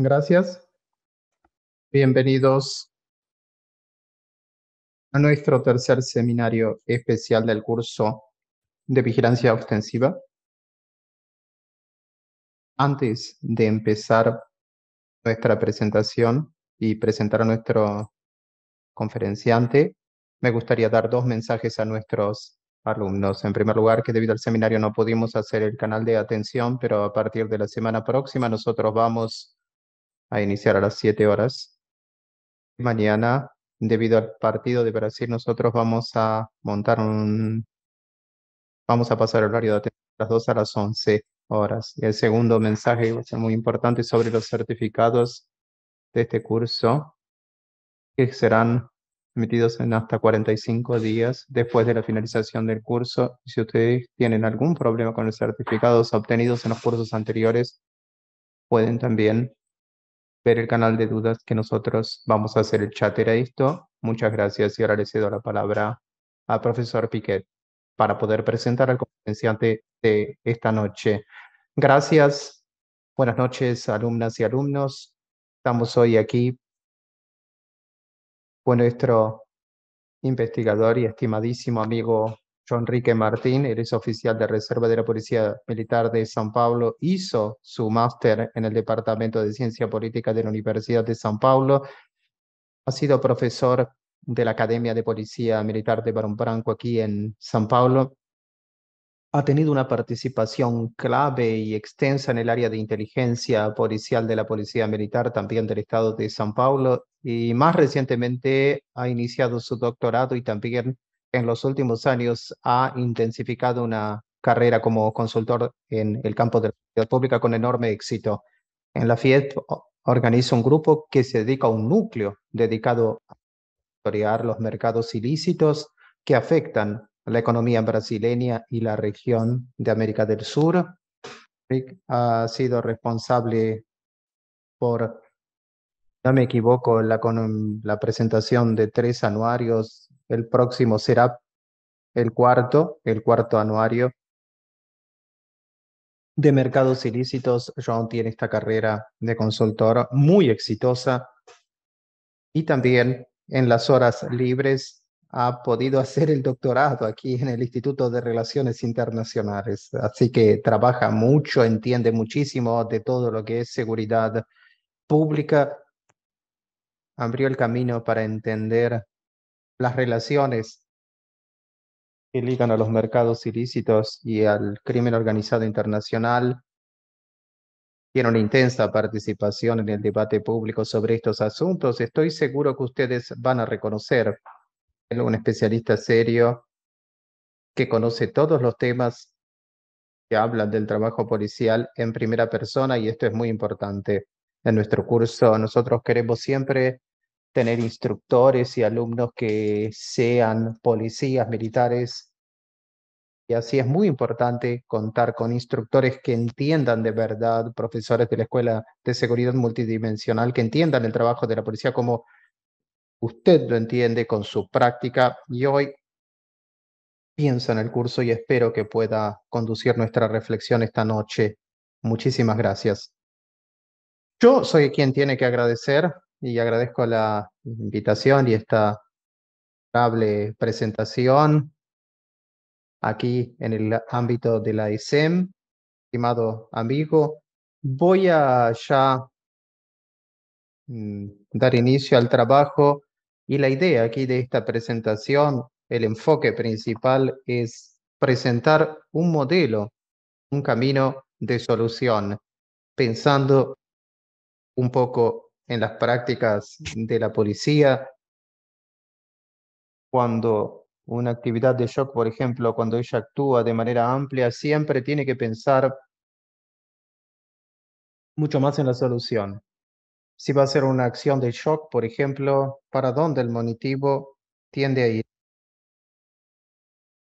Gracias. Bienvenidos a nuestro tercer seminario especial del curso de vigilancia ostensiva. Antes de empezar nuestra presentación y presentar a nuestro conferenciante, me gustaría dar dos mensajes a nuestros alumnos. En primer lugar, que debido al seminario no pudimos hacer el canal de atención, pero a partir de la semana próxima nosotros vamos a iniciar a las 7 horas. Mañana, debido al partido de Brasil, nosotros vamos a vamos a pasar el horario de atención de las 2 a las 11 horas. Y el segundo mensaje va a ser muy importante sobre los certificados de este curso, que serán emitidos en hasta 45 días después de la finalización del curso. Si ustedes tienen algún problema con los certificados obtenidos en los cursos anteriores, pueden también ver el canal de dudas que nosotros vamos a hacer el chat. Era esto. Muchas gracias y ahora le cedo la palabra al profesor Piquet para poder presentar al conferenciante de esta noche. Gracias. Buenas noches, alumnas y alumnos. Estamos hoy aquí con nuestro investigador y estimadísimo amigo John Enrique Martín. Él es oficial de reserva de la Policía Militar de São Paulo. Hizo su máster en el Departamento de Ciencia Política de la Universidad de São Paulo. Ha sido profesor de la Academia de Policía Militar de Barón Branco aquí en São Paulo. Ha tenido una participación clave y extensa en el área de inteligencia policial de la Policía Militar, también del Estado de São Paulo, y más recientemente ha iniciado su doctorado y también en los últimos años ha intensificado una carrera como consultor en el campo de la seguridad pública con enorme éxito. En la FIEP organiza un grupo que se dedica a un núcleo dedicado a monitorear los mercados ilícitos que afectan la economía brasileña y la región de América del Sur. Rick ha sido responsable por, no me equivoco, la presentación de 3 anuarios. El próximo será el cuarto anuario de mercados ilícitos. John tiene esta carrera de consultor muy exitosa y también en las horas libres ha podido hacer el doctorado aquí en el Instituto de Relaciones Internacionales. Así que trabaja mucho, entiende muchísimo de todo lo que es seguridad pública. Abrió el camino para entender las relaciones que ligan a los mercados ilícitos y al crimen organizado internacional. Tiene una intensa participación en el debate público sobre estos asuntos. Estoy seguro que ustedes van a reconocer un especialista serio que conoce todos los temas que hablan del trabajo policial en primera persona, y esto es muy importante. En nuestro curso nosotros queremos siempre tener instructores y alumnos que sean policías militares, y así es muy importante contar con instructores que entiendan de verdad, profesores de la Escuela de Seguridad Multidimensional, que entiendan el trabajo de la policía como usted lo entiende con su práctica. Y hoy pienso en el curso y espero que pueda conducir nuestra reflexión esta noche. Muchísimas gracias. Yo soy quien tiene que agradecer y agradezco la invitación y esta amable presentación aquí en el ámbito de la ISEM. Estimado amigo, voy a ya dar inicio al trabajo, y la idea aquí de esta presentación, el enfoque principal es presentar un modelo, un camino de solución, pensando un poco en las prácticas de la policía cuando una actividad de shock, por ejemplo, cuando ella actúa de manera amplia, siempre tiene que pensar mucho más en la solución. Si va a ser una acción de shock, por ejemplo, ¿para dónde el monitivo tiende a ir?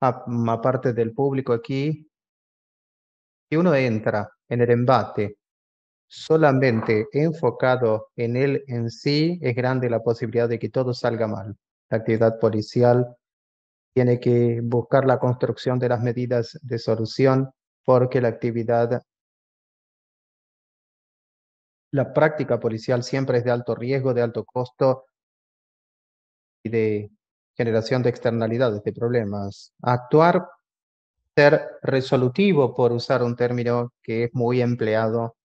Aparte del público aquí, si uno entra en el embate solamente enfocado en él en sí, es grande la posibilidad de que todo salga mal. La actividad policial tiene que buscar la construcción de las medidas de solución, porque la actividad La práctica policial siempre es de alto riesgo, de alto costo y de generación de externalidades, de problemas. Actuar, ser resolutivo, por usar un término que es muy empleado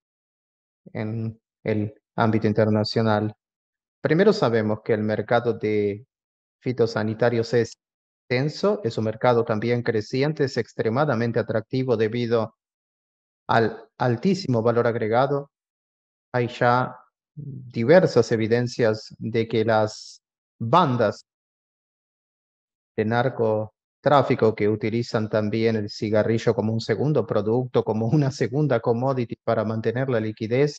en el ámbito internacional. Primero sabemos que el mercado de fitosanitarios es extenso, es un mercado también creciente, es extremadamente atractivo debido al altísimo valor agregado. Hay ya diversas evidencias de que las bandas de narcotráfico que utilizan también el cigarrillo como un segundo producto, como una segunda commodity para mantener la liquidez,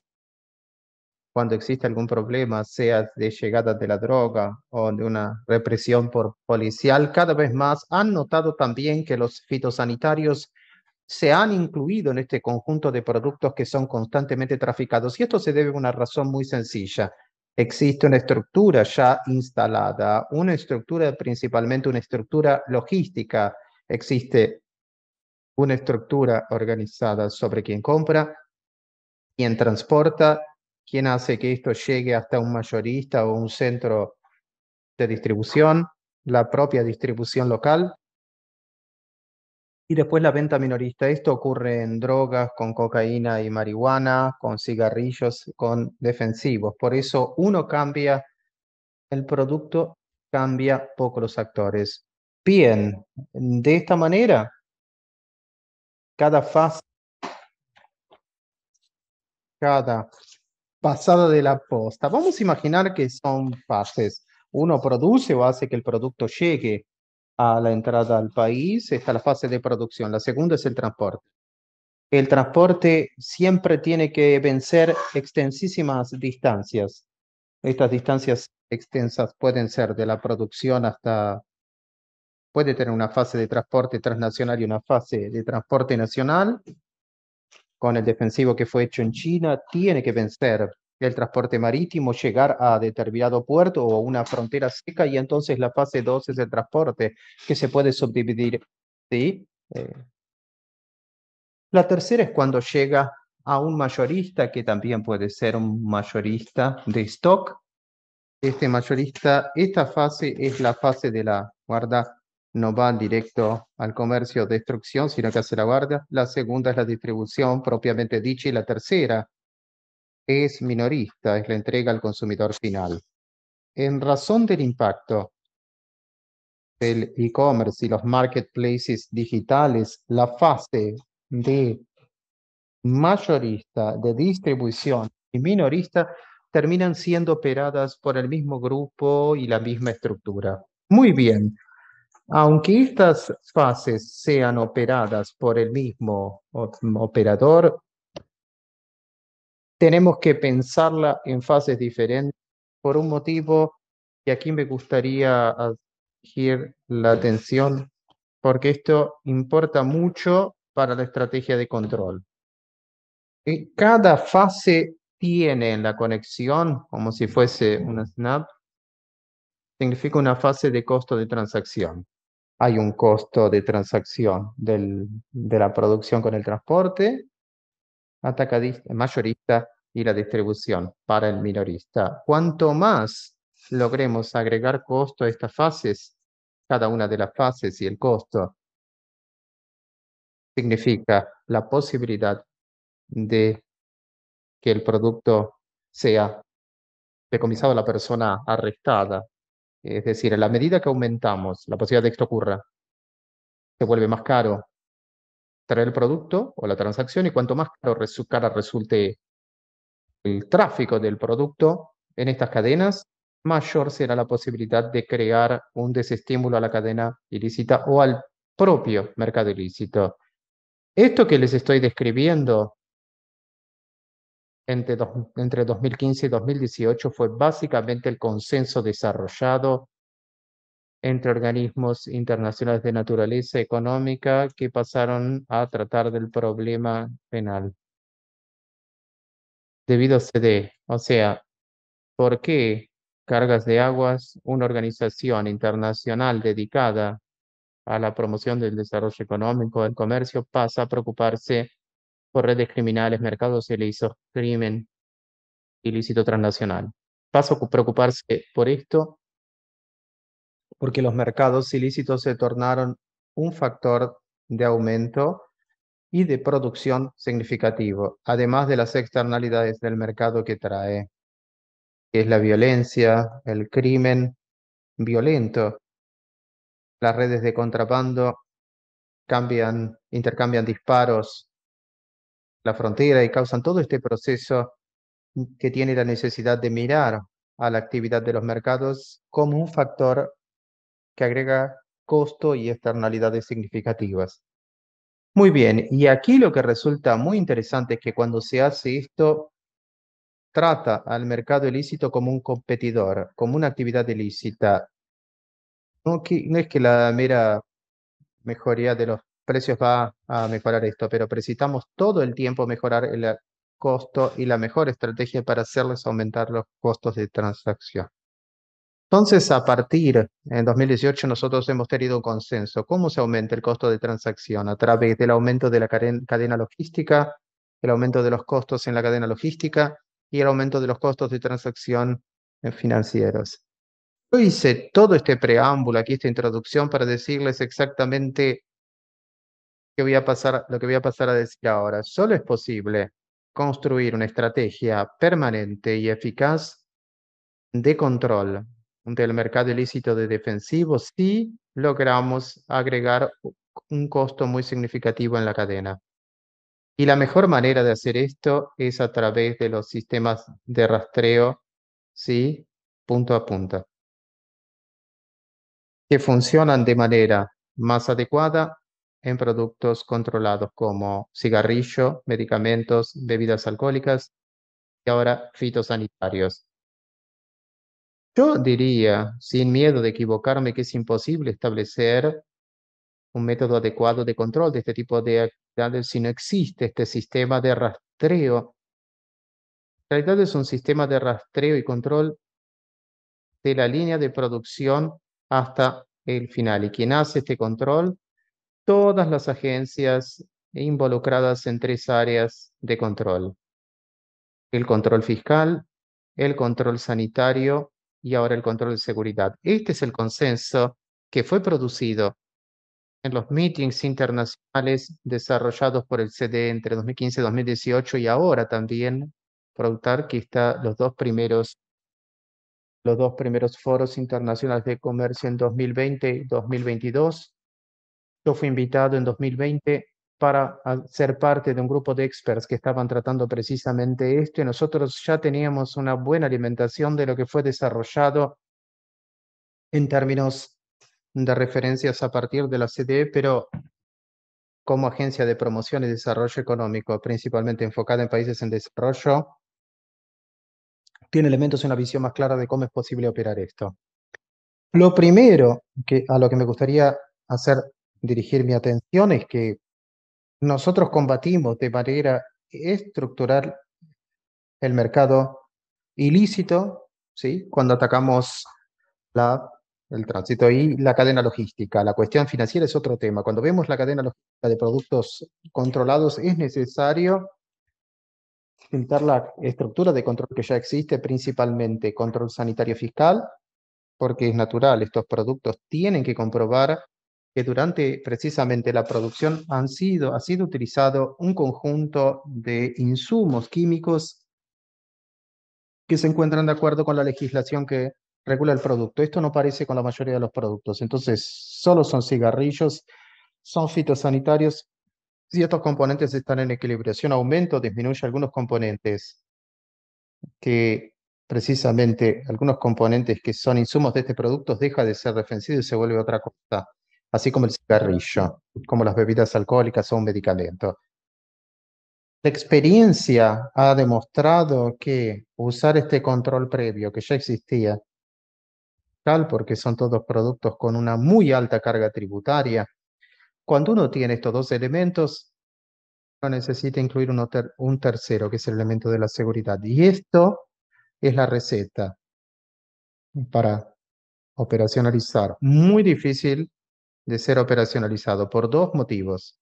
cuando existe algún problema, sea de llegada de la droga o de una represión por policial, cada vez más han notado también que los fitosanitarios se han incluido en este conjunto de productos que son constantemente traficados. Y esto se debe a una razón muy sencilla. Existe una estructura ya instalada, una estructura, principalmente una estructura logística. Existe una estructura organizada sobre quién compra, quién transporta, quién hace que esto llegue hasta un mayorista o un centro de distribución, la propia distribución local y después la venta minorista. Esto ocurre en drogas, con cocaína y marihuana, con cigarrillos, con defensivos. Por eso uno cambia el producto, cambia poco los actores. Bien, de esta manera, cada fase, cada pasada de la posta. Vamos a imaginar que son fases. Uno produce o hace que el producto llegue a la entrada al país. Esta es la fase de producción. La segunda es el transporte. El transporte siempre tiene que vencer extensísimas distancias. Estas distancias extensas pueden ser de la producción hasta, puede tener una fase de transporte transnacional y una fase de transporte nacional. Con el defensivo que fue hecho en China, tiene que vencer el transporte marítimo, llegar a determinado puerto o una frontera seca, y entonces la fase 2 es el transporte, que se puede subdividir, ¿sí? La tercera es cuando llega a un mayorista, que también puede ser un mayorista de stock. Este mayorista, esta fase es la fase de la guarda, no va directo al comercio de destrucción, sino que hace la guarda. La segunda es la distribución propiamente dicha, y la tercera es minorista, es la entrega al consumidor final. En razón del impacto del e-commerce y los marketplaces digitales, la fase de mayorista, de distribución y minorista terminan siendo operadas por el mismo grupo y la misma estructura. Muy bien, aunque estas fases sean operadas por el mismo operador, tenemos que pensarla en fases diferentes por un motivo que aquí me gustaría dirigir la atención, porque esto importa mucho para la estrategia de control. Cada fase tiene en la conexión, como si fuese una snap, significa una fase de costo de transacción. Hay un costo de transacción de la producción con el transporte, atacadista, mayorista, y la distribución para el minorista. Cuanto más logremos agregar costo a estas fases, cada una de las fases y el costo significa la posibilidad de que el producto sea decomisado a la persona arrestada. Es decir, a la medida que aumentamos la posibilidad de que esto ocurra, se vuelve más caro traer el producto o la transacción, y cuanto más cara resulte el tráfico del producto en estas cadenas, mayor será la posibilidad de crear un desestímulo a la cadena ilícita o al propio mercado ilícito. Esto que les estoy describiendo entre 2015 y 2018 fue básicamente el consenso desarrollado entre organismos internacionales de naturaleza económica que pasaron a tratar del problema penal debido a CD. O sea, ¿por qué Cargas de Aguas, una organización internacional dedicada a la promoción del desarrollo económico, del comercio, pasa a preocuparse por redes criminales, mercados ilícitos, crimen? ilícito transnacional. Paso a preocuparse por esto porque los mercados ilícitos se tornaron un factor de aumento y de producción significativo, además de las externalidades del mercado que trae, que es la violencia, el crimen violento, las redes de contrabando intercambian disparos, la frontera y causan todo este proceso que tiene la necesidad de mirar a la actividad de los mercados como un factor que agrega costo y externalidades significativas. Muy bien, y aquí lo que resulta muy interesante es que cuando se hace esto, trata al mercado ilícito como un competidor, como una actividad ilícita. No es que la mera mejoría de los precios va a mejorar esto, pero precisamos todo el tiempo mejorar el costo y la mejor estrategia para hacerles aumentar los costos de transacción. Entonces, a partir en 2018, nosotros hemos tenido un consenso. ¿Cómo se aumenta el costo de transacción? A través del aumento de la cadena logística, el aumento de los costos en la cadena logística y el aumento de los costos de transacción financieros. Yo hice todo este preámbulo, aquí esta introducción, para decirles exactamente lo que voy a pasar a decir ahora. Solo es posible construir una estrategia permanente y eficaz de control del mercado ilícito de defensivos si logramos agregar un costo muy significativo en la cadena. Y la mejor manera de hacer esto es a través de los sistemas de rastreo, ¿sí? Punto a punto, que funcionan de manera más adecuada en productos controlados como cigarrillo, medicamentos, bebidas alcohólicas y ahora fitosanitarios. Yo diría, sin miedo de equivocarme, que es imposible establecer un método adecuado de control de este tipo de actividades si no existe este sistema de rastreo. En realidad es un sistema de rastreo y control de la línea de producción hasta el final. Y quien hace este control, todas las agencias involucradas en tres áreas de control: el control fiscal, el control sanitario y ahora el control de seguridad. Este es el consenso que fue producido en los meetings internacionales desarrollados por el CD entre 2015 y 2018 y ahora también por que está los dos primeros foros internacionales de comercio en 2020 y 2022. Yo fui invitado en 2020 para ser parte de un grupo de experts que estaban tratando precisamente esto y nosotros ya teníamos una buena alimentación de lo que fue desarrollado en términos de referencias a partir de la CDE, pero como agencia de promoción y desarrollo económico, principalmente enfocada en países en desarrollo, tiene elementos y una visión más clara de cómo es posible operar esto. Lo primero a lo que me gustaría dirigir mi atención es que nosotros combatimos de manera estructural el mercado ilícito, ¿sí? Cuando atacamos la, el tránsito y la cadena logística. La cuestión financiera es otro tema. Cuando vemos la cadena logística de productos controlados, es necesario pintar la estructura de control que ya existe, principalmente control sanitario fiscal, porque es natural, estos productos tienen que comprobar que durante precisamente la producción ha sido utilizado un conjunto de insumos químicos que se encuentran de acuerdo con la legislación que regula el producto. Esto no parece con la mayoría de los productos. Entonces, solo son cigarrillos, son fitosanitarios si estos componentes están en equilibrio. Si un aumento disminuye algunos componentes que precisamente algunos componentes que son insumos de este producto deja de ser defensivo y se vuelve otra cosa, así como el cigarrillo, como las bebidas alcohólicas o un medicamento. La experiencia ha demostrado que usar este control previo que ya existía, tal porque son todos productos con una muy alta carga tributaria, cuando uno tiene estos dos elementos, no necesita incluir un tercero, que es el elemento de la seguridad. Y esto es la receta para operacionalizar. Muy difícil de ser operacionalizado por dos motivos.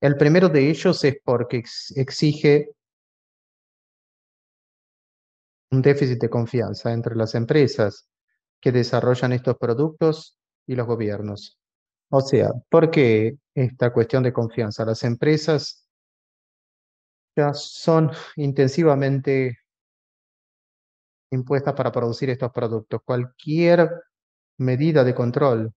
El primero de ellos es porque exige un déficit de confianza entre las empresas que desarrollan estos productos y los gobiernos. O sea, ¿por qué esta cuestión de confianza? Las empresas ya son intensivamente impuestas para producir estos productos. Cualquier medida de control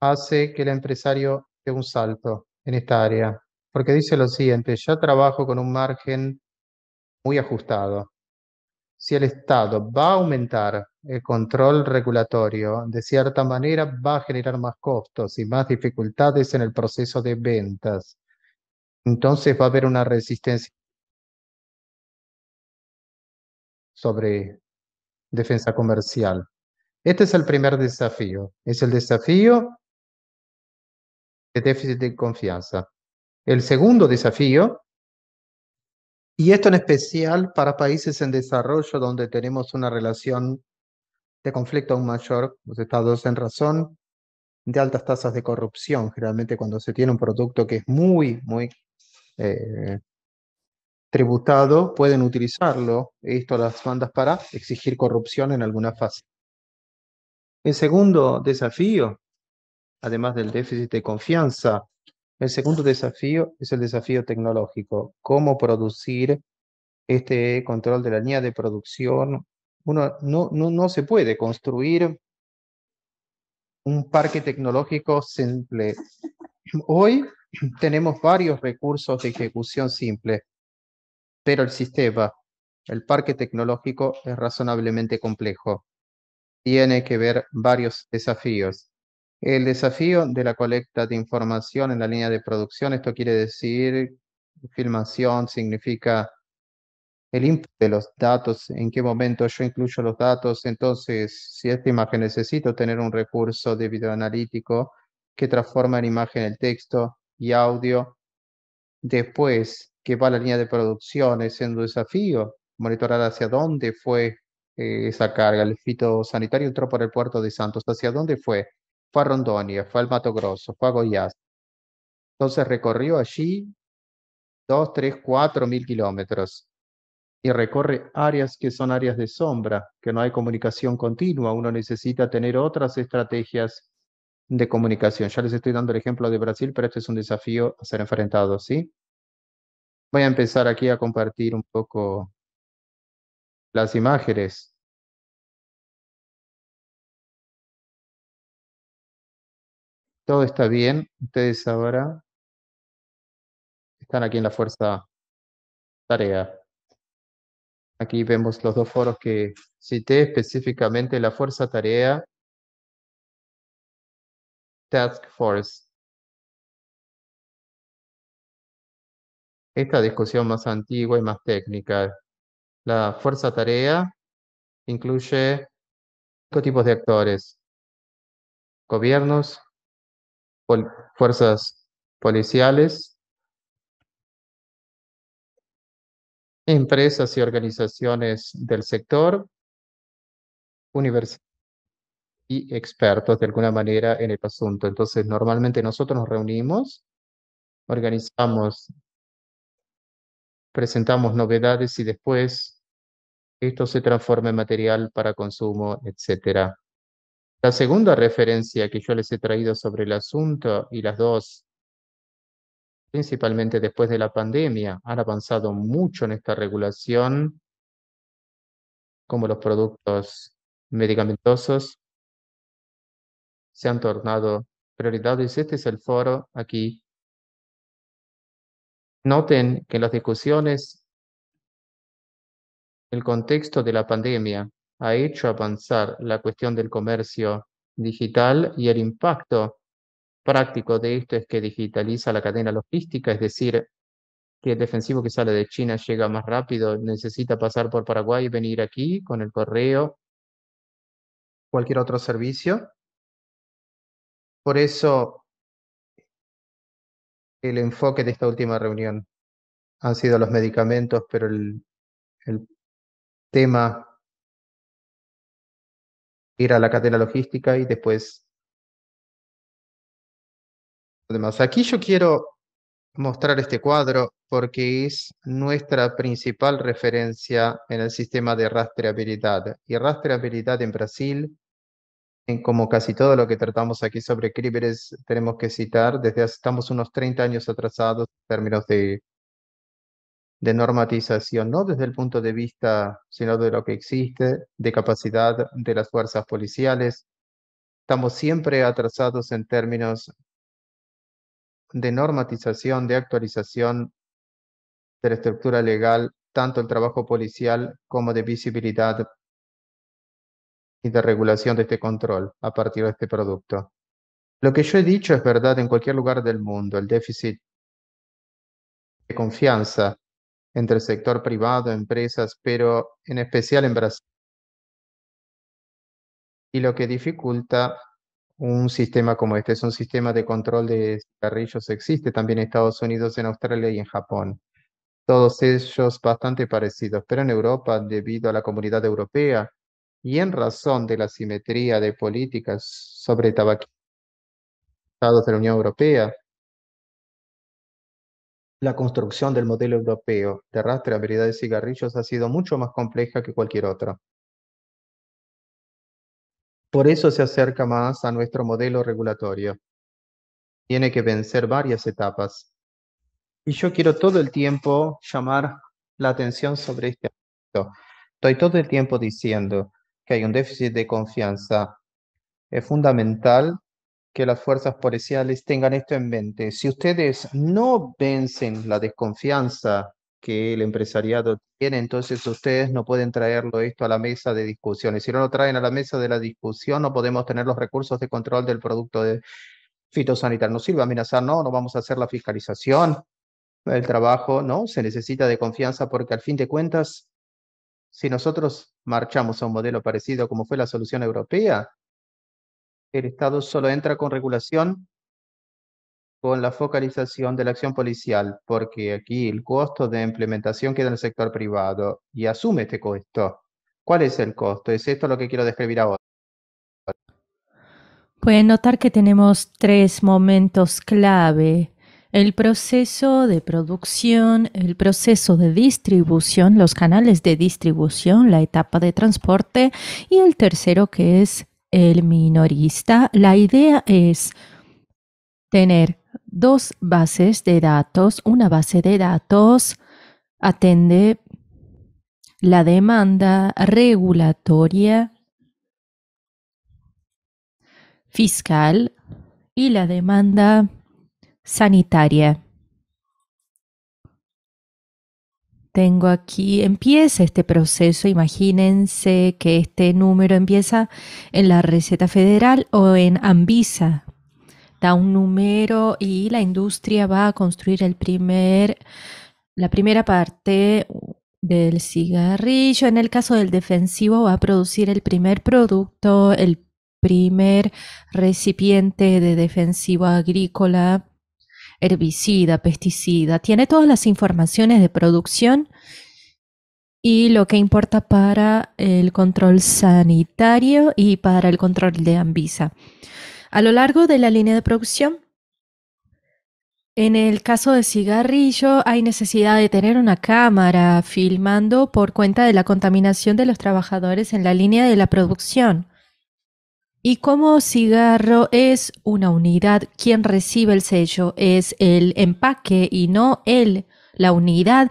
hace que el empresario dé un salto en esta área, porque dice lo siguiente: ya trabajo con un margen muy ajustado. Si el Estado va a aumentar el control regulatorio, de cierta manera va a generar más costos y más dificultades en el proceso de ventas. Entonces va a haber una resistencia sobre defensa comercial. Este es el primer desafío, es el desafío de déficit de confianza. El segundo desafío, y esto en especial para países en desarrollo donde tenemos una relación de conflicto aún mayor, los estados en razón, de altas tasas de corrupción, generalmente cuando se tiene un producto que es muy eh, tributado, pueden utilizarlo, esto las bandas para exigir corrupción en alguna fase. El segundo desafío, además del déficit de confianza, el segundo desafío es el desafío tecnológico, cómo producir este control de la línea de producción. Uno no se puede construir un parque tecnológico simple. Hoy tenemos varios recursos de ejecución simple, pero el sistema, el parque tecnológico es razonablemente complejo. Tiene que ver varios desafíos. El desafío de la colecta de información en la línea de producción, esto quiere decir, filmación significa el input de los datos, en qué momento yo incluyo los datos. Entonces, si esta imagen necesito tener un recurso de video analítico que transforma en imagen el texto y audio. Después, que va a la línea de producción, es un desafío monitorar hacia dónde fue esa carga. El fitosanitario entró por el puerto de Santos. ¿Hacia dónde fue? Fue a Rondônia, fue al Mato Grosso, fue a Goiás. Entonces recorrió allí 2, 3, 4.000 kilómetros y recorre áreas que son áreas de sombra, que no hay comunicación continua. Uno necesita tener otras estrategias de comunicación. Ya les estoy dando el ejemplo de Brasil, pero este es un desafío a ser enfrentado, ¿sí? Voy a empezar aquí a compartir un poco las imágenes. Todo está bien. Ustedes ahora están aquí en la fuerza tarea. Aquí vemos los dos foros que cité, específicamente la fuerza tarea Task Force. Esta discusión más antigua y más técnica. La fuerza tarea incluye 5 tipos de actores: gobiernos, fuerzas policiales, empresas y organizaciones del sector, universidades y expertos de alguna manera en el asunto. Entonces, normalmente nosotros nos reunimos, organizamos, presentamos novedades y después esto se transforma en material para consumo, etcétera. La segunda referencia que yo les he traído sobre el asunto, y las dos, principalmente después de la pandemia, han avanzado mucho en esta regulación, como los productos medicamentosos se han tornado prioridades. Este es el foro aquí. Noten que en las discusiones el contexto de la pandemia ha hecho avanzar la cuestión del comercio digital, y el impacto práctico de esto es que digitaliza la cadena logística, es decir, que el defensivo que sale de China llega más rápido, necesita pasar por Paraguay y venir aquí con el correo, cualquier otro servicio. Por eso el enfoque de esta última reunión han sido los medicamentos, pero el tema ir a la cadena logística y después demás. Aquí yo quiero mostrar este cuadro porque es nuestra principal referencia en el sistema de rastreabilidad. Y rastreabilidad en Brasil, como casi todo lo que tratamos aquí sobre crímenes, tenemos que citar, estamos unos 30 años atrasados en términos de normatización, no desde el punto de vista, sino de lo que existe, de capacidad de las fuerzas policiales. Estamos siempre atrasados en términos de normatización, de actualización de la estructura legal, tanto el trabajo policial como de visibilidad y de regulación de este control a partir de este producto. Lo que yo he dicho es verdad en cualquier lugar del mundo. El déficit de confianza entre el sector privado, empresas, pero en especial en Brasil, y lo que dificulta un sistema como este es un sistema de control de cigarrillos. Existe también en Estados Unidos, en Australia y en Japón. Todos ellos bastante parecidos, pero en Europa, debido a la Comunidad Europea y en razón de la simetría de políticas sobre tabaco de la Unión Europea, la construcción del modelo europeo de rastreabilidad de cigarrillos ha sido mucho más compleja que cualquier otra. Por eso se acerca más a nuestro modelo regulatorio. Tiene que vencer varias etapas. Y yo quiero todo el tiempo llamar la atención sobre este aspecto. Estoy todo el tiempo diciendo que hay un déficit de confianza. Es fundamental que las fuerzas policiales tengan esto en mente. Si ustedes no vencen la desconfianza que el empresariado tiene, entonces ustedes no pueden traerlo esto a la mesa de discusiones. Si no lo traen a la mesa de la discusión, no podemos tener los recursos de control del producto fitosanitario. No sirve amenazar, no vamos a hacer la fiscalización. El trabajo, ¿no? Se necesita de confianza porque al fin de cuentas, si nosotros marchamos a un modelo parecido como fue la solución europea, el Estado solo entra con regulación con la focalización de la acción policial, porque aquí el costo de implementación queda en el sector privado y asume este costo. ¿Cuál es el costo? Es esto lo que quiero describir ahora. Pueden notar que tenemos tres momentos clave: el proceso de producción, el proceso de distribución, los canales de distribución, la etapa de transporte y el tercero, que es el minorista. La idea es tener dos bases de datos. Una base de datos atende la demanda regulatoria, fiscal y la demanda sanitaria. Tengo aquí, empieza este proceso. Imagínense que este número empieza en la receta federal o en Anvisa. Da un número y la industria va a construir la primera parte del cigarrillo. En el caso del defensivo va a producir el primer producto, el primer recipiente de defensivo agrícola, herbicida, pesticida. Tiene todas las informaciones de producción y lo que importa para el control sanitario y para el control de Anvisa. A lo largo de la línea de producción, en el caso de cigarrillo, hay necesidad de tener una cámara filmando por cuenta de la contaminación de los trabajadores en la línea de la producción. Y como cigarro es una unidad, quien recibe el sello es el empaque y no la unidad.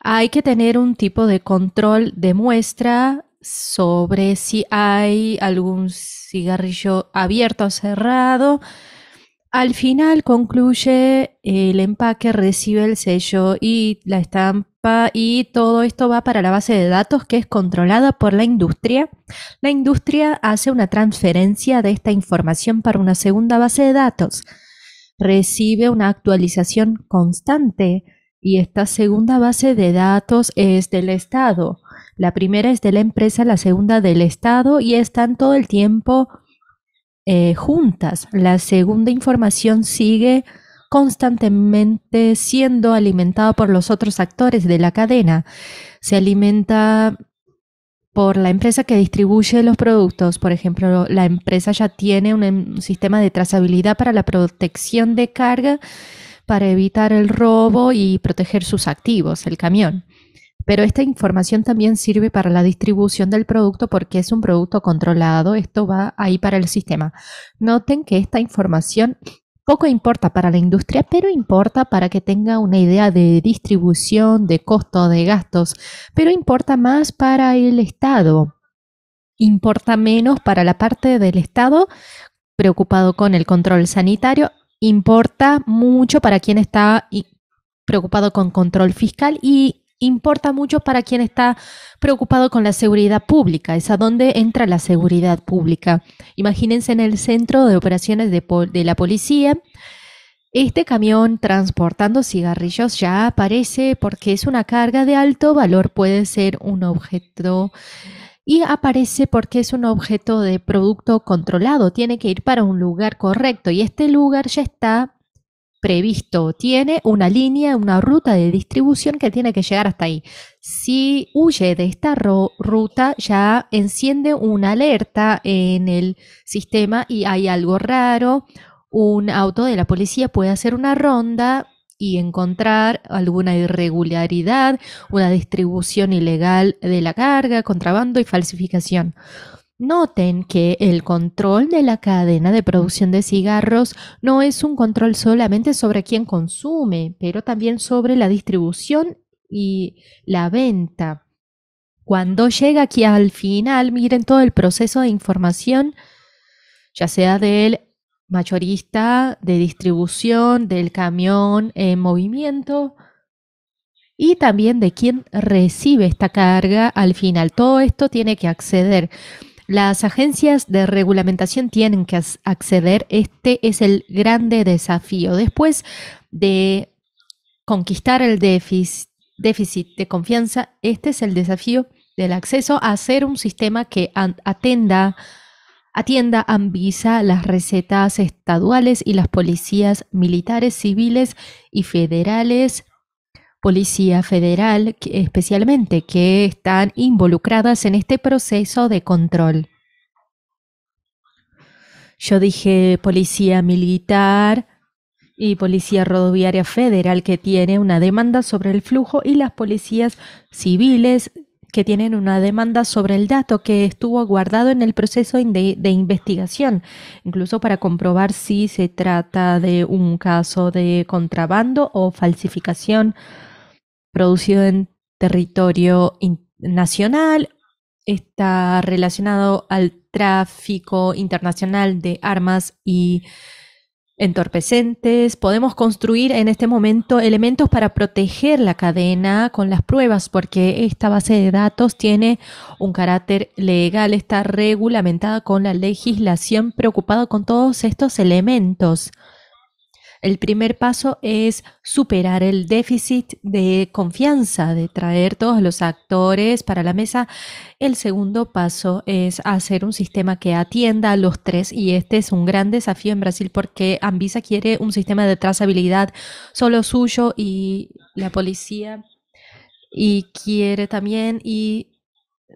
Hay que tener un tipo de control de muestra sobre si hay algún cigarrillo abierto o cerrado. Al final concluye el empaque, recibe el sello y la estampa, y todo esto va para la base de datos que es controlada por la industria. La industria hace una transferencia de esta información para una segunda base de datos. Recibe una actualización constante y esta segunda base de datos es del Estado. La primera es de la empresa, la segunda del Estado, y están todo el tiempo juntas. La segunda información sigue constantemente siendo alimentada por los otros actores de la cadena. Se alimenta por la empresa que distribuye los productos. Por ejemplo, la empresa ya tiene un sistema de trazabilidad para la protección de carga, para evitar el robo y proteger sus activos, el camión. Pero esta información también sirve para la distribución del producto porque es un producto controlado. Esto va ahí para el sistema. Noten que esta información poco importa para la industria, pero importa para que tenga una idea de distribución, de costo, de gastos, pero importa más para el Estado. Importa menos para la parte del Estado preocupado con el control sanitario. Importa mucho para quien está preocupado con control fiscal y importa mucho para quien está preocupado con la seguridad pública. Es a donde entra la seguridad pública. Imagínense en el centro de operaciones de la policía. Este camión transportando cigarrillos ya aparece porque es una carga de alto valor, puede ser un objeto, y aparece porque es un objeto de producto controlado, tiene que ir para un lugar correcto y este lugar ya está previsto, tiene una línea, una ruta de distribución que tiene que llegar hasta ahí. Si huye de esta ruta, ya enciende una alerta en el sistema y hay algo raro. Un auto de la policía puede hacer una ronda y encontrar alguna irregularidad, una distribución ilegal de la carga, contrabando y falsificación. Noten que el control de la cadena de producción de cigarros no es un control solamente sobre quién consume, pero también sobre la distribución y la venta. Cuando llega aquí al final, miren todo el proceso de información, ya sea del mayorista, de distribución, del camión en movimiento y también de quién recibe esta carga al final. Todo esto tiene que acceder. Las agencias de regulamentación tienen que acceder. Este es el grande desafío. Después de conquistar el déficit de confianza, este es el desafío del acceso a hacer un sistema que atienda Anvisa, las recetas estaduales y las policías militares, civiles y federales, Policía Federal especialmente, que están involucradas en este proceso de control. Yo dije Policía Militar y Policía Rodoviaria Federal, que tiene una demanda sobre el flujo, y las policías civiles, que tienen una demanda sobre el dato que estuvo guardado en el proceso de investigación, incluso para comprobar si se trata de un caso de contrabando o falsificación producido en territorio nacional, está relacionado al tráfico internacional de armas y entorpecentes. Podemos construir en este momento elementos para proteger la cadena con las pruebas, porque esta base de datos tiene un carácter legal, está regulamentada con la legislación, preocupada con todos estos elementos. El primer paso es superar el déficit de confianza, de traer todos los actores para la mesa. El segundo paso es hacer un sistema que atienda a los tres, y este es un gran desafío en Brasil porque Anvisa quiere un sistema de trazabilidad solo suyo y la policía y quiere también, y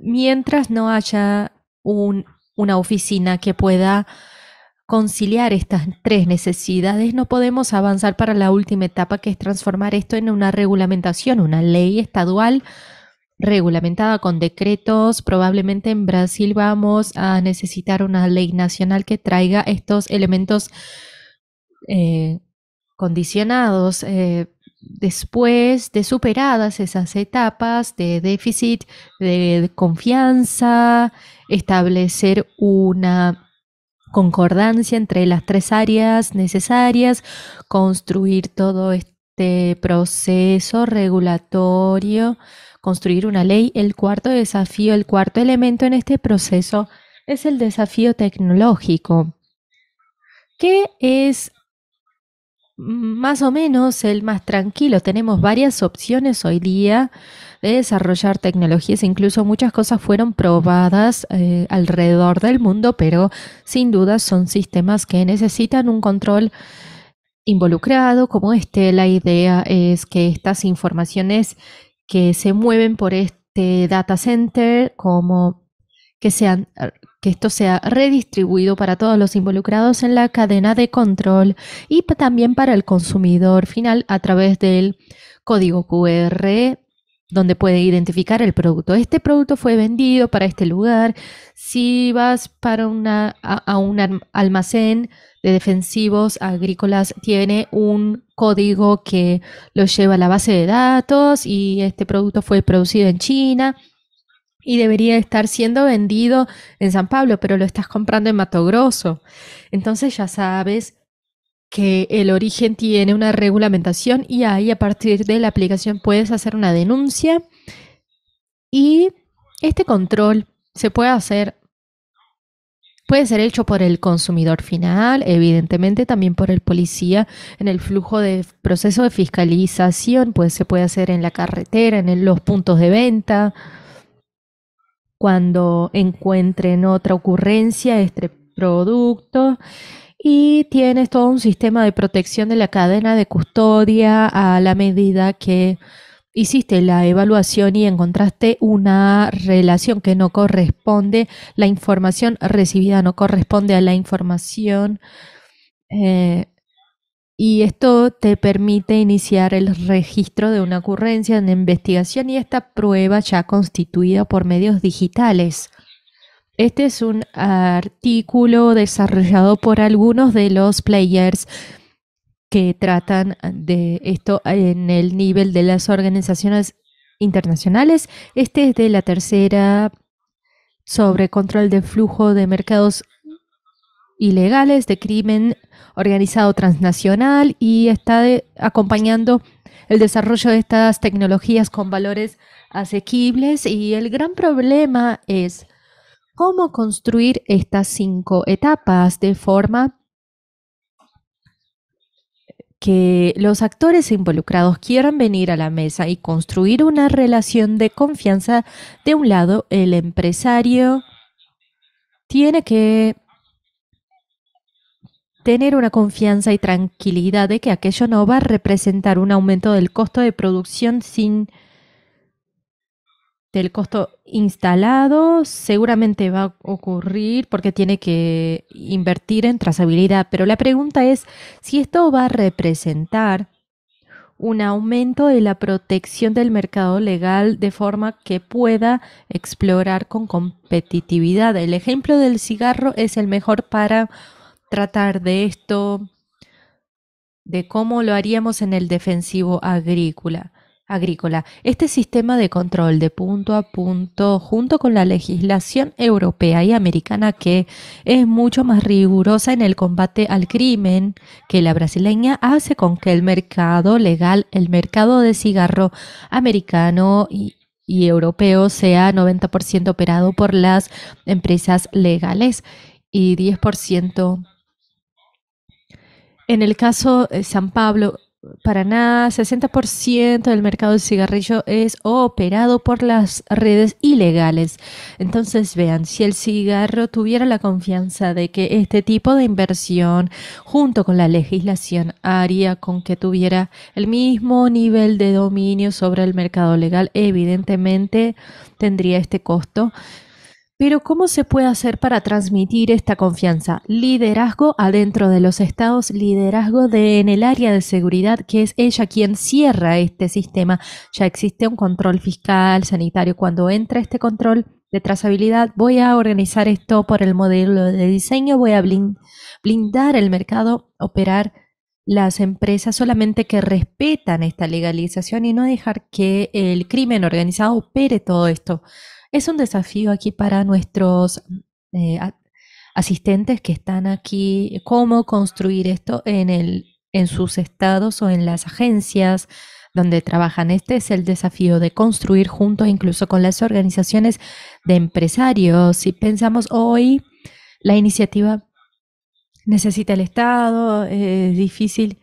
mientras no haya una oficina que pueda conciliar estas tres necesidades, no podemos avanzar para la última etapa, que es transformar esto en una regulamentación, una ley estadual regulamentada con decretos. Probablemente en Brasil vamos a necesitar una ley nacional que traiga estos elementos condicionados. Después de superadas esas etapas de déficit, de confianza, establecer una concordancia entre las tres áreas necesarias, construir todo este proceso regulatorio, construir una ley. El cuarto desafío, el cuarto elemento en este proceso es el desafío tecnológico, que es más o menos el más tranquilo. Tenemos varias opciones hoy día de desarrollar tecnologías, incluso muchas cosas fueron probadas alrededor del mundo, pero sin duda son sistemas que necesitan un control involucrado como este. La idea es que estas informaciones que se mueven por este data center, como que sean que esto sea redistribuido para todos los involucrados en la cadena de control y también para el consumidor final a través del código QR donde puede identificar el producto. Este producto fue vendido para este lugar. Si vas para a un almacén de defensivos agrícolas, tiene un código que lo lleva a la base de datos y este producto fue producido en China y debería estar siendo vendido en San Pablo, pero lo estás comprando en Mato Grosso. Entonces ya sabes que el origen tiene una regulamentación y ahí a partir de la aplicación puedes hacer una denuncia y este control puede ser hecho por el consumidor final, evidentemente también por el policía en el flujo de proceso de fiscalización, pues se puede hacer en la carretera, los puntos de venta, cuando encuentren otra ocurrencia de este producto. Y tienes todo un sistema de protección de la cadena de custodia a la medida que hiciste la evaluación y encontraste una relación que no corresponde, la información recibida no corresponde a la información, y esto te permite iniciar el registro de una ocurrencia en investigación y esta prueba ya constituida por medios digitales. Este es un artículo desarrollado por algunos de los players que tratan de esto en el nivel de las organizaciones internacionales. Este es de la tercera sobre control de flujo de mercados ilegales, de crimen organizado transnacional y está acompañando el desarrollo de estas tecnologías con valores asequibles. Y el gran problema es cómo construir estas 5 etapas de forma que los actores involucrados quieran venir a la mesa y construir una relación de confianza. De un lado, el empresario tiene que tener una confianza y tranquilidad de que aquello no va a representar un aumento del costo de producción del costo instalado. Seguramente va a ocurrir porque tiene que invertir en trazabilidad, pero la pregunta es si esto va a representar un aumento de la protección del mercado legal de forma que pueda explorar con competitividad. El ejemplo del cigarro es el mejor para tratar de esto, de cómo lo haríamos en el defensivo agrícola. Este sistema de control de punto a punto, junto con la legislación europea y americana, que es mucho más rigurosa en el combate al crimen que la brasileña, hace con que el mercado legal, el mercado de cigarro americano y europeo, sea 90% operado por las empresas legales y 10%. En el caso de San Pablo, Paraná, 60% del mercado del cigarrillo es operado por las redes ilegales. Entonces, vean, si el cigarro tuviera la confianza de que este tipo de inversión, junto con la legislación, haría con que tuviera el mismo nivel de dominio sobre el mercado legal, evidentemente tendría este costo. Pero ¿cómo se puede hacer para transmitir esta confianza? Liderazgo adentro de los estados, liderazgo en el área de seguridad, que es ella quien cierra este sistema. Ya existe un control fiscal, sanitario. Cuando entra este control de trazabilidad, voy a organizar esto por el modelo de diseño, voy a blindar el mercado, operar las empresas solamente que respetan esta legalización y no dejar que el crimen organizado opere todo esto. Es un desafío aquí para nuestros asistentes que están aquí, cómo construir esto en sus estados o en las agencias donde trabajan. Este es el desafío de construir juntos, incluso con las organizaciones de empresarios. Si pensamos hoy, la iniciativa necesita el Estado, es difícil.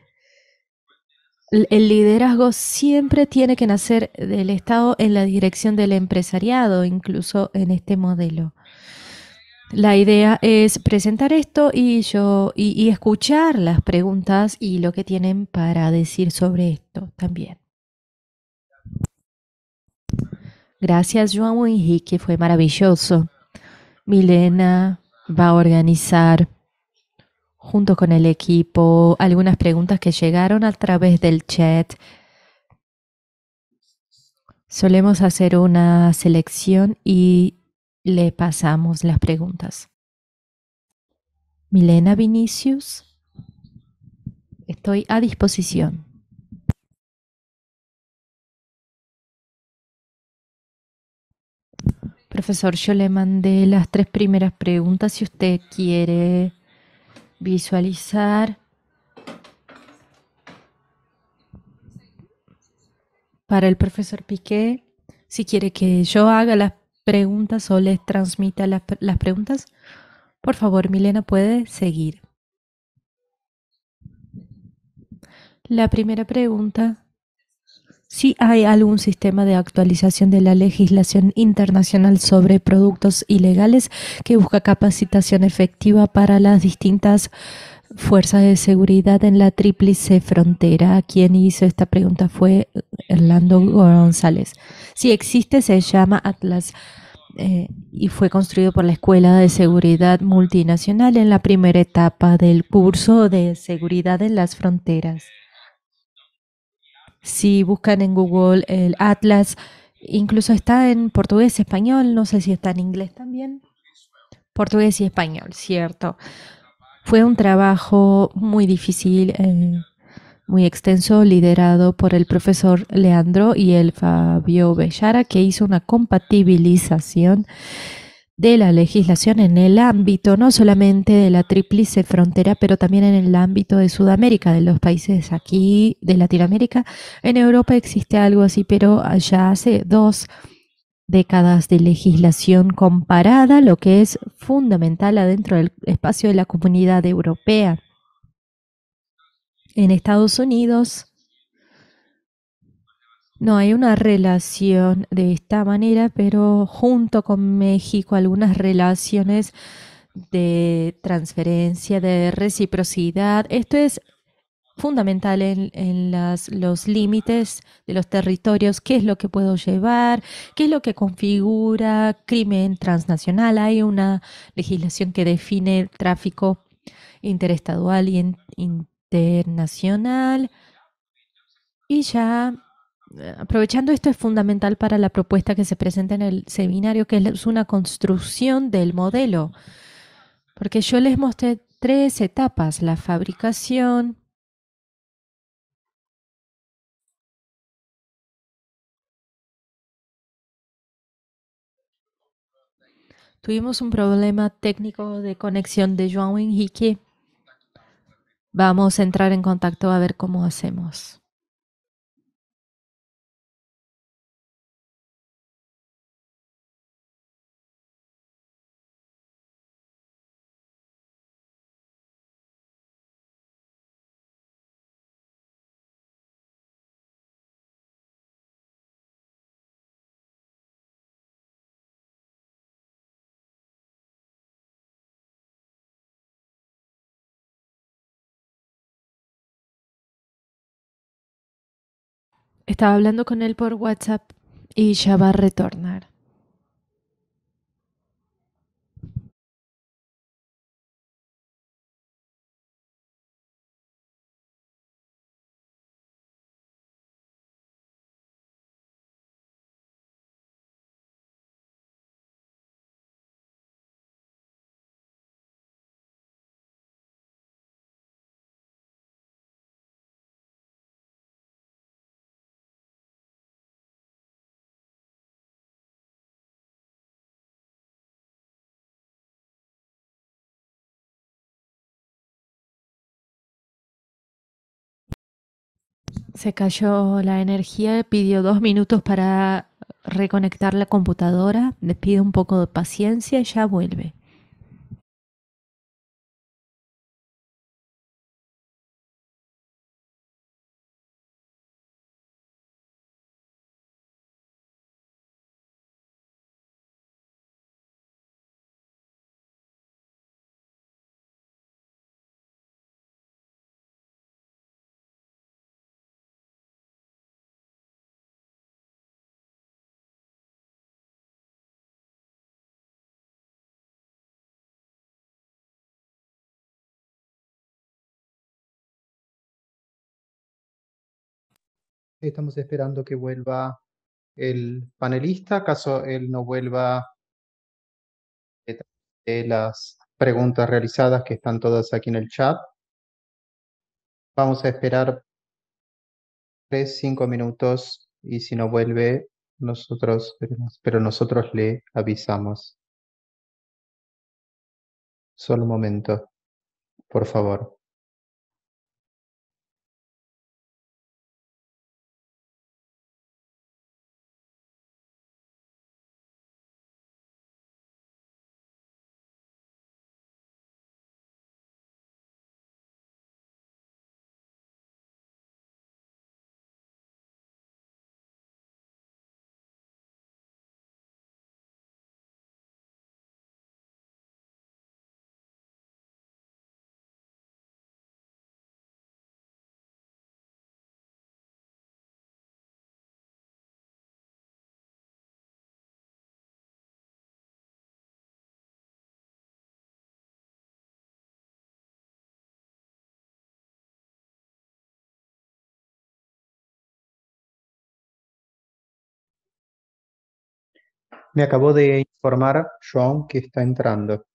El liderazgo siempre tiene que nacer del Estado en la dirección del empresariado, incluso en este modelo. La idea es presentar esto y escuchar las preguntas y lo que tienen para decir sobre esto también. Gracias, João Henrique, fue maravilloso. Milena va a organizar junto con el equipo algunas preguntas que llegaron a través del chat. Solemos hacer una selección y le pasamos las preguntas. Milena Vinicius, estoy a disposición. Profesor, yo le mandé las 3 primeras preguntas si usted quiere visualizar. Para el profesor Piqué, si quiere que yo haga las preguntas o les transmita las preguntas, por favor, Milena puede seguir. La primera pregunta: si hay algún sistema de actualización de la legislación internacional sobre productos ilegales que busca capacitación efectiva para las distintas fuerzas de seguridad en la tríplice frontera. Quien hizo esta pregunta fue Orlando González. Si existe, se llama Atlas y fue construido por la Escuela de Seguridad Multinacional en la primera etapa del curso de seguridad en las fronteras. Si buscan en Google el Atlas, incluso está en portugués, español, no sé si está en inglés también. Portugués y español, cierto. Fue un trabajo muy difícil, muy extenso, liderado por el profesor Leandro y el Fabio Bellara, que hizo una compatibilización de la legislación en el ámbito no solamente de la tríplice frontera, pero también en el ámbito de Sudamérica, de los países aquí de Latinoamérica. En Europa existe algo así, pero ya hace 2 décadas de legislación comparada, lo que es fundamental adentro del espacio de la Comunidad Europea. En Estados Unidos no hay una relación de esta manera, pero junto con México algunas relaciones de transferencia, de reciprocidad. Esto es fundamental en los límites de los territorios, qué es lo que puedo llevar, qué es lo que configura crimen transnacional. Hay una legislación que define el tráfico interestadual y internacional. Y ya, aprovechando esto, es fundamental para la propuesta que se presenta en el seminario, que es una construcción del modelo. Porque yo les mostré 3 etapas: la fabricación, tuvimos un problema técnico de conexión de João Henrique. Vamos a entrar en contacto a ver cómo hacemos. Estaba hablando con él por WhatsApp y ya va a retornar. Se cayó la energía, pidió 2 minutos para reconectar la computadora. Le pido un poco de paciencia y ya vuelve. Estamos esperando que vuelva el panelista, caso él no vuelva las preguntas realizadas que están todas aquí en el chat. Vamos a esperar 3, 5 minutos y si no vuelve, nosotros veremos, pero nosotros le avisamos. Solo un momento, por favor. Me acabó de informar Joan que está entrando.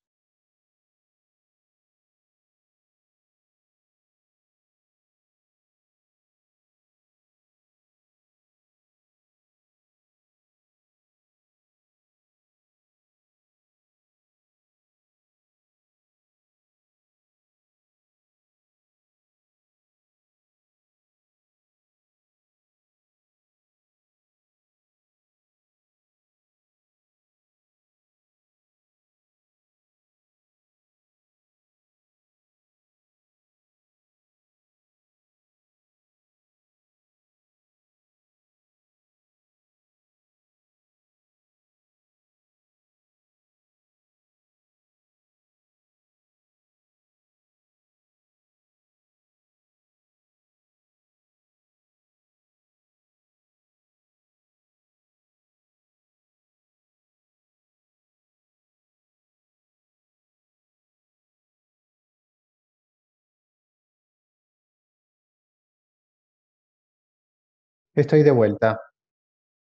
Estoy de vuelta.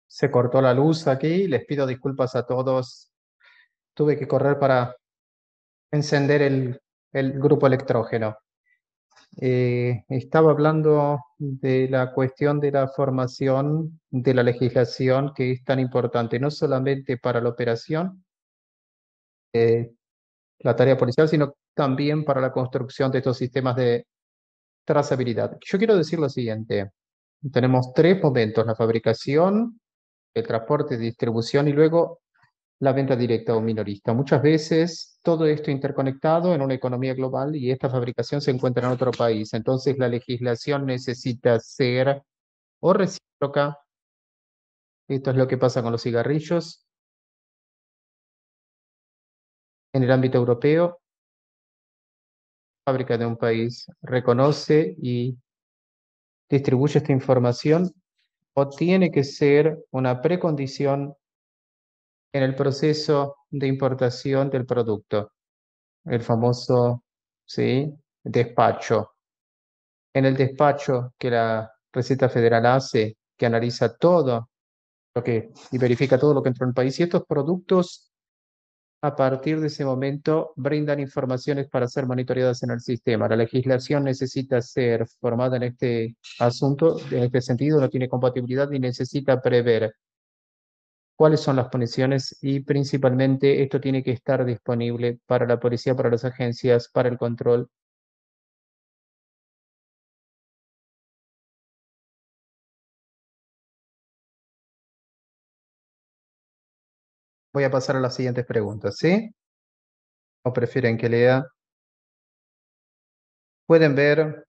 Se cortó la luz aquí. Les pido disculpas a todos. Tuve que correr para encender el grupo electrógeno. Estaba hablando de la cuestión de la formación de la legislación que es tan importante, no solamente para la operación, la tarea policial, sino también para la construcción de estos sistemas de trazabilidad. Yo quiero decir lo siguiente. Tenemos tres momentos: la fabricación, el transporte, distribución y luego la venta directa o minorista. Muchas veces todo esto interconectado en una economía global y esta fabricación se encuentra en otro país. Entonces la legislación necesita ser o recíproca. Esto es lo que pasa con los cigarrillos en el ámbito europeo. La fábrica de un país reconoce y distribuye esta información o tiene que ser una precondición en el proceso de importación del producto, el famoso, ¿sí?, despacho. En el despacho que la Receta Federal hace, que analiza todo lo que y verifica todo lo que entró en el país, y estos productos a partir de ese momento brindan informaciones para ser monitoreadas en el sistema. La legislación necesita ser formada en este asunto, en este sentido, no tiene compatibilidad y necesita prever cuáles son las puniciones y principalmente esto tiene que estar disponible para la policía, para las agencias, para el control. Voy a pasar a las siguientes preguntas, ¿sí? ¿O prefieren que lea? Pueden ver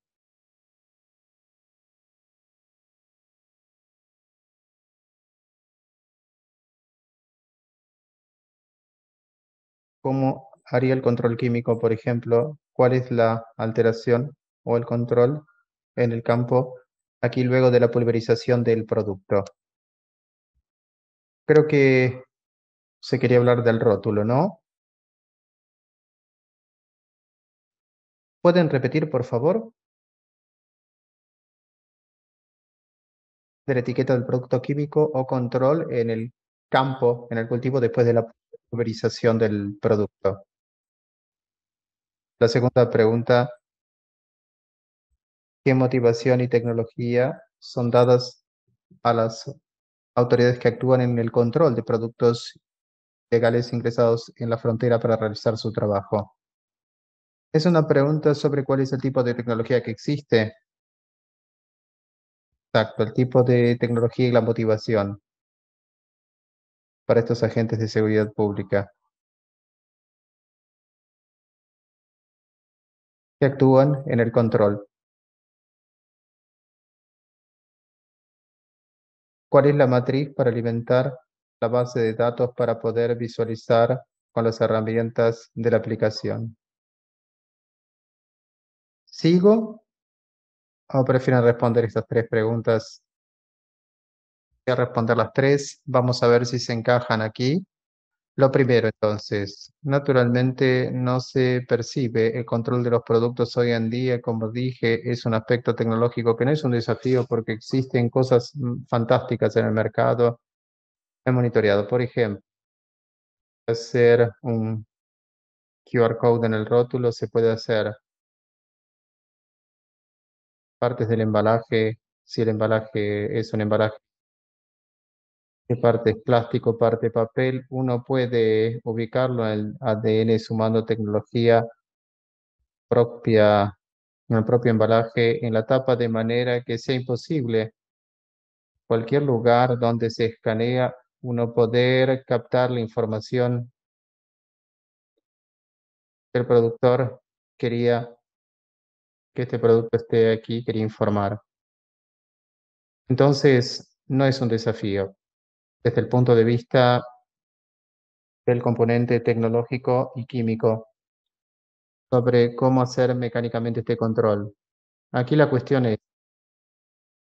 cómo haría el control químico, por ejemplo, cuál es la alteración o el control en el campo aquí luego de la pulverización del producto. Creo que se quería hablar del rótulo, ¿no? ¿Pueden repetir, por favor? de la etiqueta del producto químico o control en el campo, en el cultivo después de la pulverización del producto. La segunda pregunta, ¿qué motivación y tecnología son dadas a las autoridades que actúan en el control de productos legales ingresados en la frontera para realizar su trabajo? Es una pregunta sobre cuál es el tipo de tecnología que existe. Exacto, el tipo de tecnología y la motivación para estos agentes de seguridad pública que actúan en el control. ¿Cuál es la matriz para alimentar la base de datos para poder visualizar con las herramientas de la aplicación? ¿Sigo o prefieren responder estas tres preguntas? Voy a responder las tres. Vamos a ver si se encajan aquí. Lo primero, entonces, naturalmente no se percibe el control de los productos hoy en día, como dije, es un aspecto tecnológico que no es un desafío porque existen cosas fantásticas en el mercado. He monitoreado, por ejemplo, hacer un QR code en el rótulo, se puede hacer partes del embalaje, si el embalaje es un embalaje de parte es plástico, parte papel, uno puede ubicarlo en el ADN sumando tecnología propia en el propio embalaje, en la tapa, de manera que sea imposible cualquier lugar donde se escanea uno poder captar la información que el productor quería que este producto esté aquí, quería informar. Entonces, no es un desafío desde el punto de vista del componente tecnológico y químico sobre cómo hacer mecánicamente este control. Aquí la cuestión es,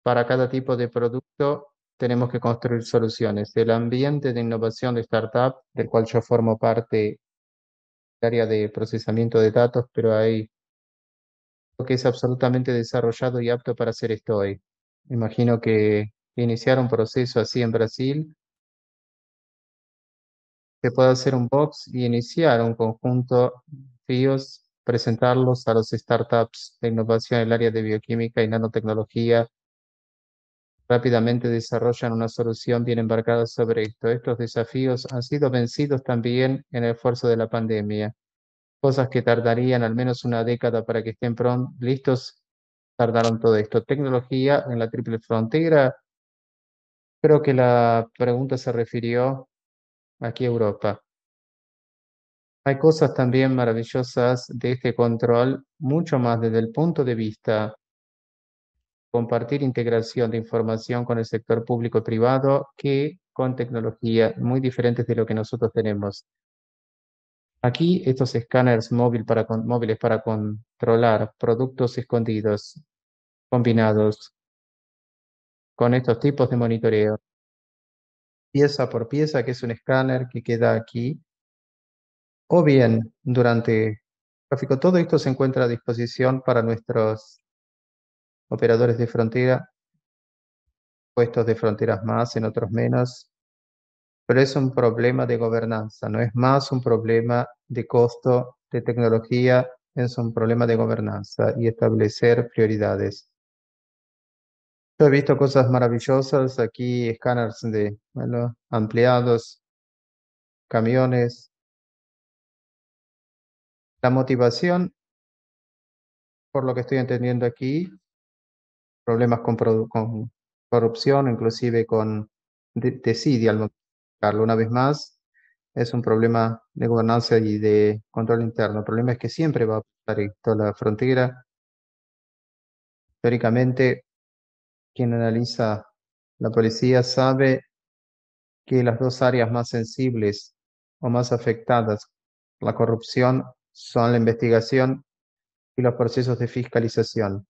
para cada tipo de producto tenemos que construir soluciones. El ambiente de innovación de startup, del cual yo formo parte, del área de procesamiento de datos, pero hay lo que es absolutamente desarrollado y apto para hacer esto hoy. Imagino que iniciar un proceso así en Brasil, se puede hacer un box y iniciar un conjunto de desafíos, presentarlos a los startups de innovación en el área de bioquímica y nanotecnología. Rápidamente desarrollan una solución bien embarcada sobre esto. Estos desafíos han sido vencidos también en el esfuerzo de la pandemia. Cosas que tardarían al menos una década para que estén listos, tardaron todo esto. Tecnología en la triple frontera. Creo que la pregunta se refirió aquí a Europa. Hay cosas también maravillosas de este control, mucho más desde el punto de vista compartir integración de información con el sector público-privado que con tecnología muy diferentes de lo que nosotros tenemos. Aquí estos escáneres móviles para controlar productos escondidos combinados con estos tipos de monitoreo, pieza por pieza, que es un escáner que queda aquí, o bien durante tráfico. Todo esto se encuentra a disposición para nuestros operadores de frontera, puestos de fronteras más, en otros menos, pero es un problema de gobernanza, no es más un problema de costo de tecnología, es un problema de gobernanza y establecer prioridades. Yo he visto cosas maravillosas aquí, escáneres de, bueno, ampliados, camiones. La motivación, por lo que estoy entendiendo aquí, problemas con corrupción, inclusive con desidia al modificarlo. Una vez más, es un problema de gobernanza y de control interno. El problema es que siempre va a pasar esto. La frontera, teóricamente, quien analiza la policía sabe que las dos áreas más sensibles o más afectadas por la corrupción son la investigación y los procesos de fiscalización.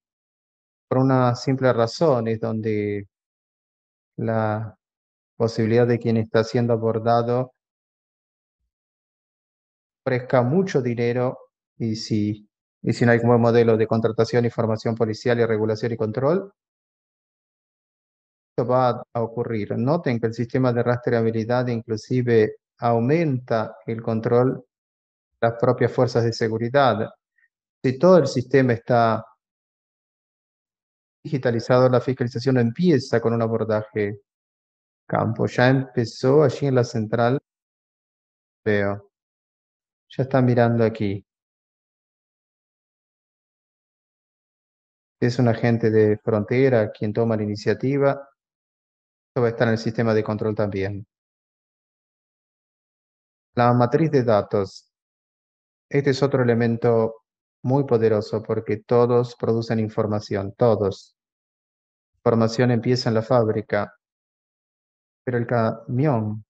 Por una simple razón, es donde la posibilidad de quien está siendo abordado ofrezca mucho dinero y si no hay un buen modelo de contratación y formación policial y regulación y control, va a ocurrir. Noten que el sistema de rastreabilidad inclusive aumenta el control de las propias fuerzas de seguridad. Si todo el sistema está digitalizado, la fiscalización no empieza con un abordaje campo. Ya empezó allí en la central, veo. Ya está mirando aquí. Es un agente de frontera quien toma la iniciativa. Esto va a estar en el sistema de control también. La matriz de datos. Este es otro elemento muy poderoso porque todos producen información, todos. Información empieza en la fábrica, pero el camión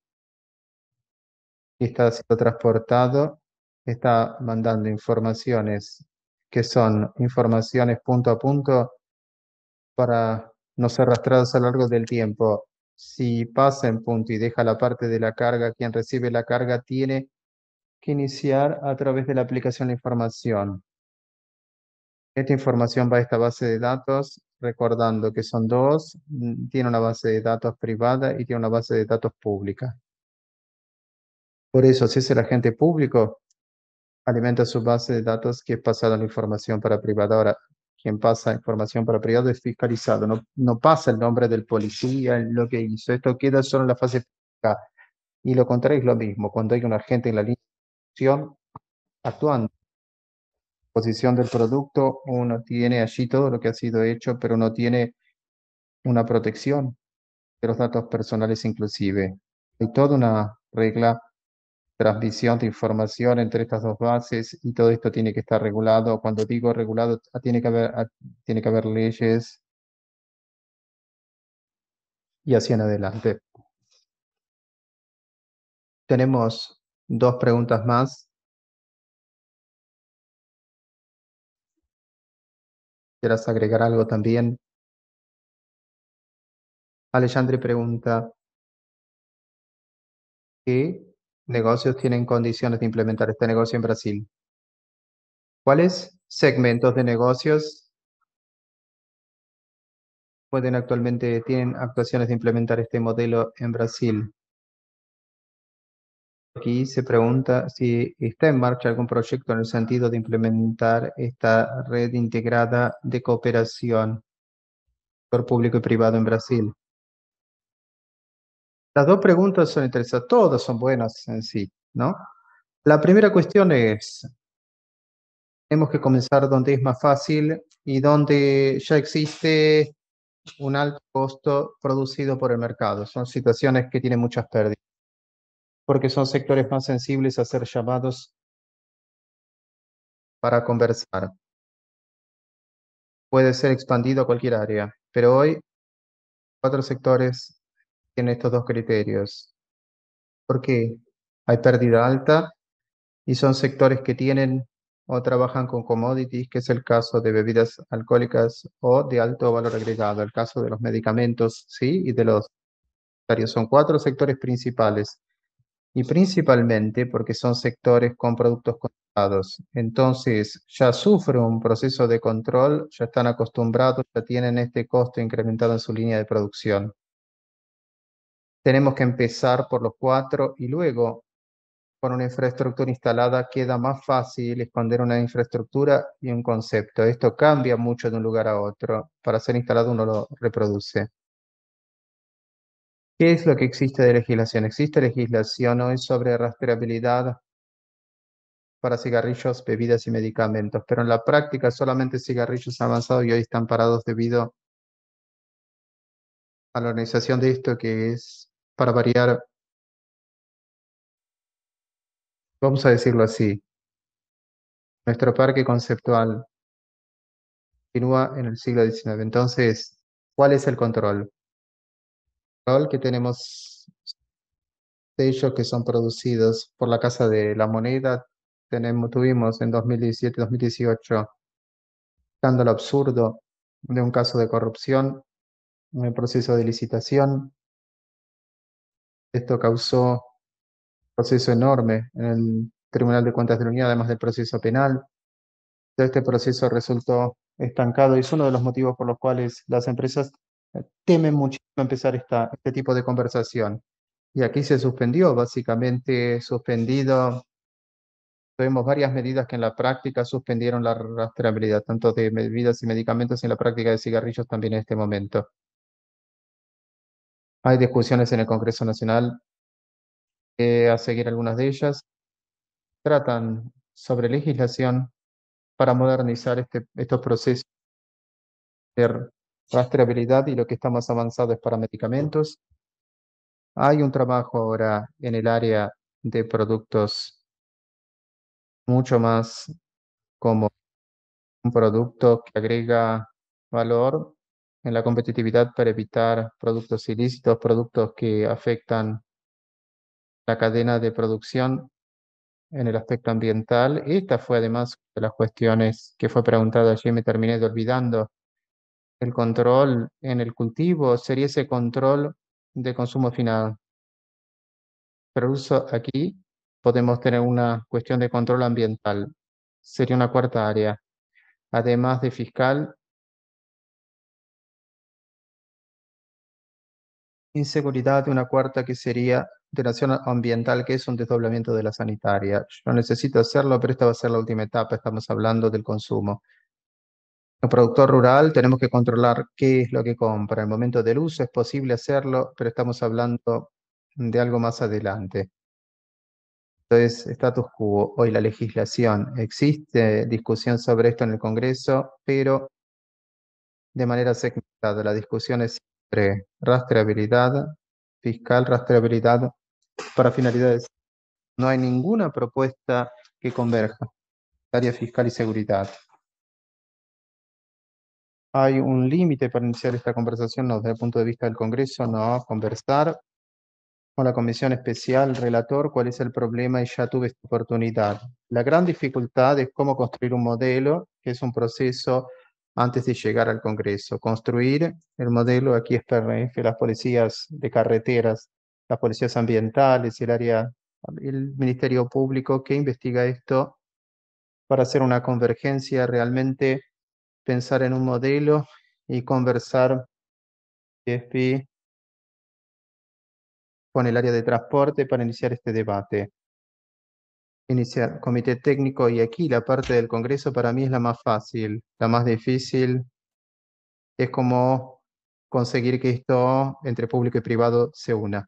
que está siendo transportado está mandando informaciones que son informaciones punto a punto para no ser arrastrados a lo largo del tiempo. Si pasa en punto y deja la parte de la carga, quien recibe la carga tiene que iniciar a través de la aplicación la información. Esta información va a esta base de datos, recordando que son dos, tiene una base de datos privada y tiene una base de datos pública. Por eso, si es el agente público, alimenta su base de datos que es pasada la información para privada. Ahora, quien pasa información para privado es fiscalizado, no pasa el nombre del policía, lo que hizo. Esto queda solo en la fase pública. Y lo contrario es lo mismo, cuando hay un agente en la línea de acción actuando posición del producto, uno tiene allí todo lo que ha sido hecho, pero no tiene una protección de los datos personales inclusive. Hay toda una regla, transmisión de información entre estas dos bases y todo esto tiene que estar regulado. Cuando digo regulado, tiene que haber leyes y así en adelante. Tenemos dos preguntas más. ¿Quieras agregar algo también? Alejandro pregunta, ¿qué negocios tienen condiciones de implementar este negocio en Brasil? ¿Cuáles segmentos de negocios tienen actuaciones de implementar este modelo en Brasil? Aquí se pregunta si está en marcha algún proyecto en el sentido de implementar esta red integrada de cooperación por público y privado en Brasil. Las dos preguntas son interesantes, todas son buenas en sí, ¿no? La primera cuestión es, tenemos que comenzar donde es más fácil y donde ya existe un alto costo producido por el mercado. Son situaciones que tienen muchas pérdidas, porque son sectores más sensibles a ser llamados para conversar. Puede ser expandido a cualquier área, pero hoy 4 sectores tienen estos dos criterios. ¿Por qué? Hay pérdida alta y son sectores que tienen o trabajan con commodities, que es el caso de bebidas alcohólicas o de alto valor agregado, el caso de los medicamentos, ¿sí? Y de los sanitarios. Son 4 sectores principales y principalmente porque son sectores con productos conectados. Entonces, ya sufren un proceso de control, ya están acostumbrados, ya tienen este costo incrementado en su línea de producción. Tenemos que empezar por los 4 y luego, con una infraestructura instalada, queda más fácil expandir una infraestructura y un concepto. Esto cambia mucho de un lugar a otro. Para ser instalado uno lo reproduce. ¿Qué es lo que existe de legislación? Existe legislación hoy sobre rastreabilidad para cigarrillos, bebidas y medicamentos, pero en la práctica solamente cigarrillos avanzados y hoy están parados debido a la organización de esto que es, para variar, vamos a decirlo así, nuestro parque conceptual continúa en el siglo XIX. Entonces, ¿cuál es el control? El control que tenemos sellos que son producidos por la Casa de la Moneda, tuvimos en 2017-2018 escándalo absurdo de un caso de corrupción en el proceso de licitación. Esto causó un proceso enorme en el Tribunal de Cuentas de la Unión, además del proceso penal. Todo este proceso resultó estancado y es uno de los motivos por los cuales las empresas temen muchísimo empezar este tipo de conversación. Y aquí se suspendió, básicamente suspendido. Tuvimos varias medidas que en la práctica suspendieron la rastreabilidad, tanto de bebidas y medicamentos y en la práctica de cigarrillos también en este momento. Hay discusiones en el Congreso Nacional, a seguir algunas de ellas. Tratan sobre legislación para modernizar estos procesos de rastreabilidad y lo que está más avanzado es para medicamentos. Hay un trabajo ahora en el área de productos mucho más como un producto que agrega valor en la competitividad para evitar productos ilícitos, productos que afectan la cadena de producción en el aspecto ambiental. Esta fue además de las cuestiones que fue preguntada allí, me terminé de olvidando. El control en el cultivo sería ese control de consumo final. Pero uso aquí podemos tener una cuestión de control ambiental. Sería una cuarta área. Además de fiscal, inseguridad, una cuarta que sería de nación ambiental, que es un desdoblamiento de la sanitaria. Yo necesito hacerlo, pero esta va a ser la última etapa. Estamos hablando del consumo. El productor rural tenemos que controlar qué es lo que compra. En el momento del uso es posible hacerlo, pero estamos hablando de algo más adelante. Entonces, status quo, hoy la legislación, existe discusión sobre esto en el Congreso, pero de manera segmentada. La discusión es siempre rastreabilidad, fiscal, rastreabilidad para finalidades. No hay ninguna propuesta que converja. Área fiscal y seguridad. Hay un límite para iniciar esta conversación, no, desde el punto de vista del Congreso, no, conversar con la comisión especial, relator, cuál es el problema y ya tuve esta oportunidad. La gran dificultad es cómo construir un modelo, que es un proceso antes de llegar al Congreso. Construir el modelo, aquí es PRF, las policías de carreteras, las policías ambientales, el Ministerio Público que investiga esto para hacer una convergencia, realmente pensar en un modelo y conversar con el área de transporte para iniciar este debate. Iniciar comité técnico y aquí la parte del Congreso para mí es la más fácil, la más difícil es como conseguir que esto entre público y privado se una.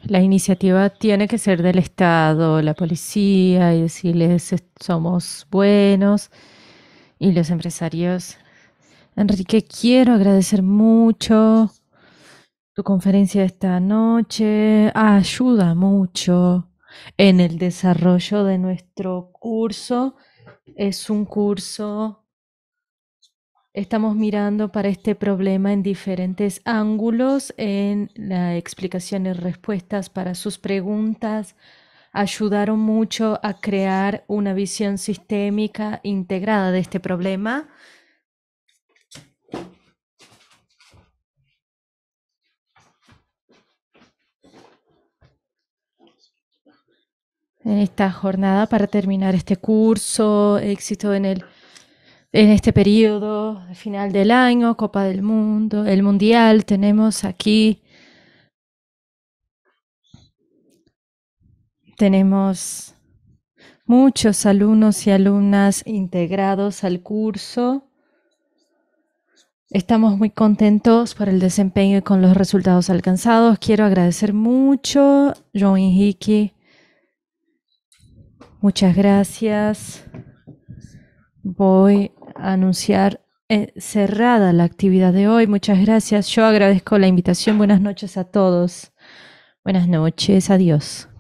La iniciativa tiene que ser del Estado, la policía, y decirles somos buenos. Y los empresarios. Enrique, quiero agradecer mucho tu conferencia esta noche. Ayuda mucho en el desarrollo de nuestro curso. Es un curso, estamos mirando para este problema en diferentes ángulos, en la explicación y respuestas para sus preguntas. Ayudaron mucho a crear una visión sistémica integrada de este problema. En esta jornada para terminar este curso, éxito en este periodo, final del año, Copa del Mundo, el Mundial. Tenemos aquí, tenemos muchos alumnos y alumnas integrados al curso. Estamos muy contentos por el desempeño y con los resultados alcanzados. Quiero agradecer mucho, John Hickey. Muchas gracias. Voy a anunciar cerrada la actividad de hoy. Muchas gracias. Yo agradezco la invitación. Buenas noches a todos. Buenas noches. Adiós.